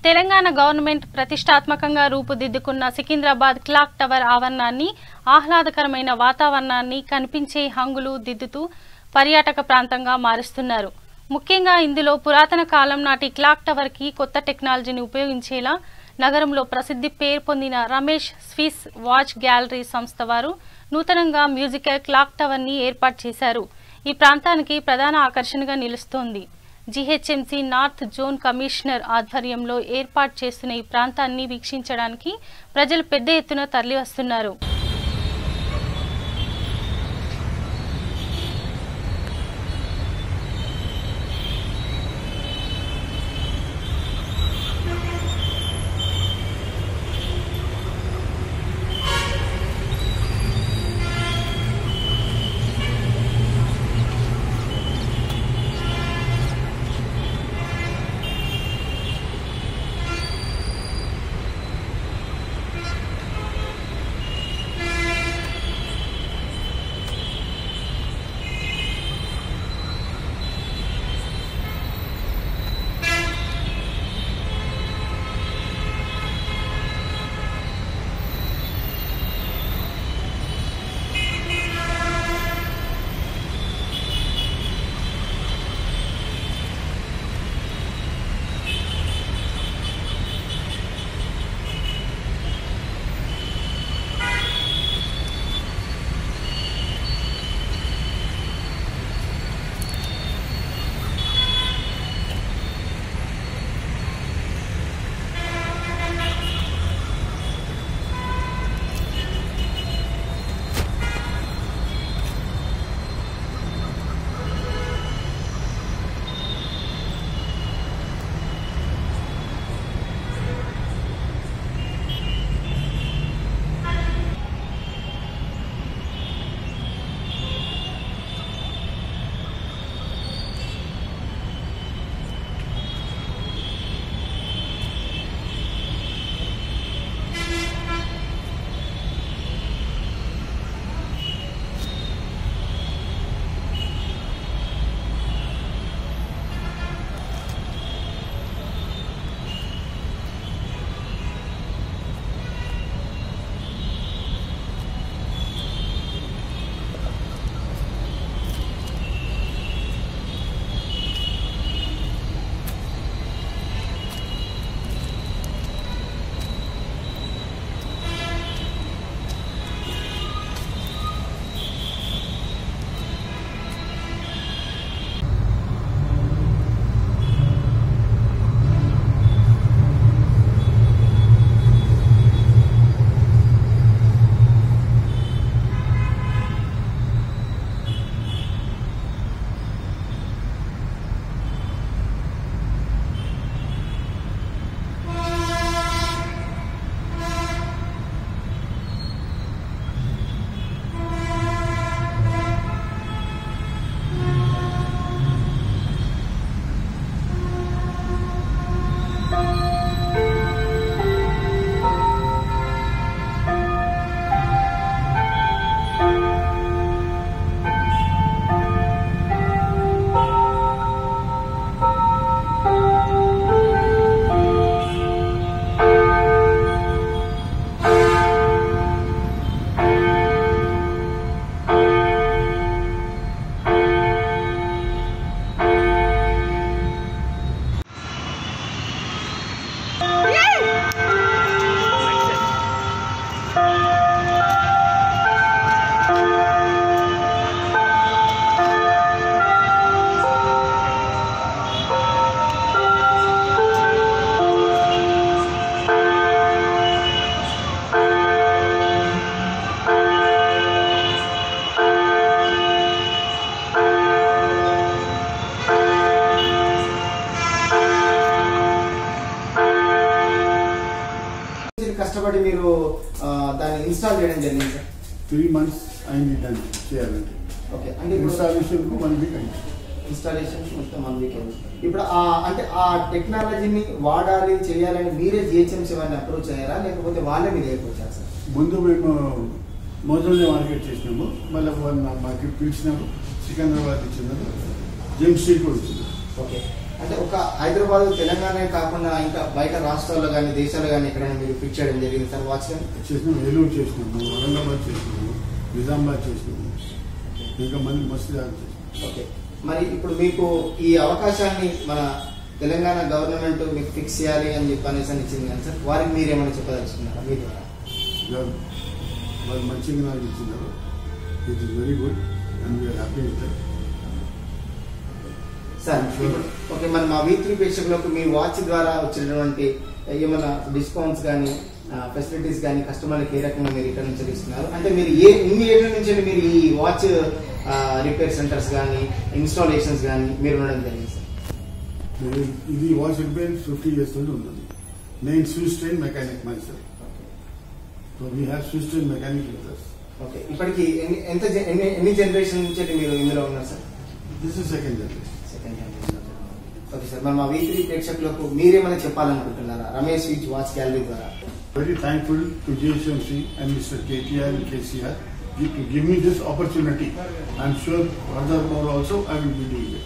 Telangana government ప్రతిష్టాత్మకంగా రూపుదిద్దుకున్న Secunderabad clock tower ఆవరణాన్ని ఆహ్లాదకరమైన వాతావరణాన్ని కనిపించే హంగులు దిద్దుతూ పర్యాటక ప్రాంతంగా మారుస్తున్నారు. ముఖ్యంగా ఇందులో పురాతన కాలం నాటి క్లాక్ టవర్ కి కొత్త టెక్నాలజీని ఉపయోగించేలా నగరంలో ప్రసిద్ధి పేరు పొందిన రమేష్ స్విస్ వాచ్ గ్యాలరీ సంస్థ వారు నూతనంగా మ్యూజికల్ క్లాక్ టవర్ ని ఏర్పాటు చేశారు. ఈ ప్రాంతానికి ప్రధాన ఆకర్షణగా నిలుస్తోంది. జీహెచ్ఎంసీ నార్త్ జోన్ కమిషనర్ ఆధ్వర్యంలో ఏర్పాటు చేస్తున్న ఈ ప్రాంతాన్ని వీక్షించడానికి ప్రజలు పెద్ద ఎత్తున తరలివస్తున్నారు. కష్టపడి మీరు దాన్ని ఇన్స్టాల్ చేయడం జరిగింది సార్? 3 months అయింది దాన్ని చేయాలంటే. ఓకే, అంటే ఇన్స్టాలేషన్కు 1 week అయింది. ఇన్స్టాలేషన్ మొత్తం 1 week అయింది. ఇప్పుడు అంటే ఆ టెక్నాలజీని వాడాలి చేయాలని మీరే జిహెచ్ఎంసీ వారిని అప్రోచ్ అయ్యారా, లేకపోతే వాళ్ళే మీరు వచ్చారు సార్? ముందు మేము మోజోనే మార్కెట్ చేసినాము, మళ్ళీ వాళ్ళు మాకు పిలిచినాము, సికింద్రాబాద్ ఇచ్చినారు, జెమ్ స్ట్రీట్ కూడా ఇచ్చినారు. ఓకే, అంటే ఒక హైదరాబాద్ తెలంగాణ కాకుండా ఇంకా బయట రాష్ట్రాల్లో కానీ దేశాల్లో కానీ ఎక్కడైనా మీరు ఫిక్స్ చేయడం జరిగింది సార్ వాచ్ కానీ? చేసినాము, ఏలూరు చేసినాము, ఔరంగాబాద్ చేసినాము, నిజామాబాద్ చేసినాము, ఇంకా మంది మస్తు జాగ్రత్త చేసినాము. ఓకే, మరి ఇప్పుడు మీకు ఈ అవకాశాన్ని మన తెలంగాణ గవర్నమెంట్ మీకు ఫిక్స్ చేయాలి అని చెప్పనేసి అని ఇచ్చింది కానీ సార్, వారికి మీరు ఏమైనా చెప్పదలుచుకున్నారా మీ ద్వారా? వాళ్ళు మంచిగా నాకు ఇచ్చినారు. It is very good and we are happy with that. Sir okay, మరి మా V3 ప్రేక్షకులకు మీ వాచ్ ద్వారా వచ్చినటువంటి ఏమైనా డిస్కౌంట్స్ కానీ ఫెసిలిటీస్ కానీ కస్టమర్లకు ఏ రకంగా మీరు ఇక్కడ నుంచి ఇస్తున్నారు? అంటే మీరు ఎన్ని ఏళ్ళ నుంచి మీరు ఈ వాచ్ రిపేర్ సెంటర్స్ కానీ ఇన్స్టాలేషన్స్ కానీ మీరు ఉండడం జరిగింది సార్? ఇది వాచ్ రిపేర్ 50 years నుండి ఉన్నది. నేను Swiss train mechanic my sir. So we have Swiss train mechanic with us. Okay, ఇప్పటికి ఎన్ని జనరేషన్ నుంచి మీరు ఇందులో ఉన్నారు sir? This is second generation. Okay sir, మరి మా V3 ప్రేక్షకులకు మీరేమైనా చెప్పాలనుకుంటున్నారా రమేష్ స్విచ్ వాచ్ గ్యాలరీ ద్వారా? Very thankful to JSMC and Mr. KTR and KCR to give me this opportunity. I'm sure furthermore also I will be doing it.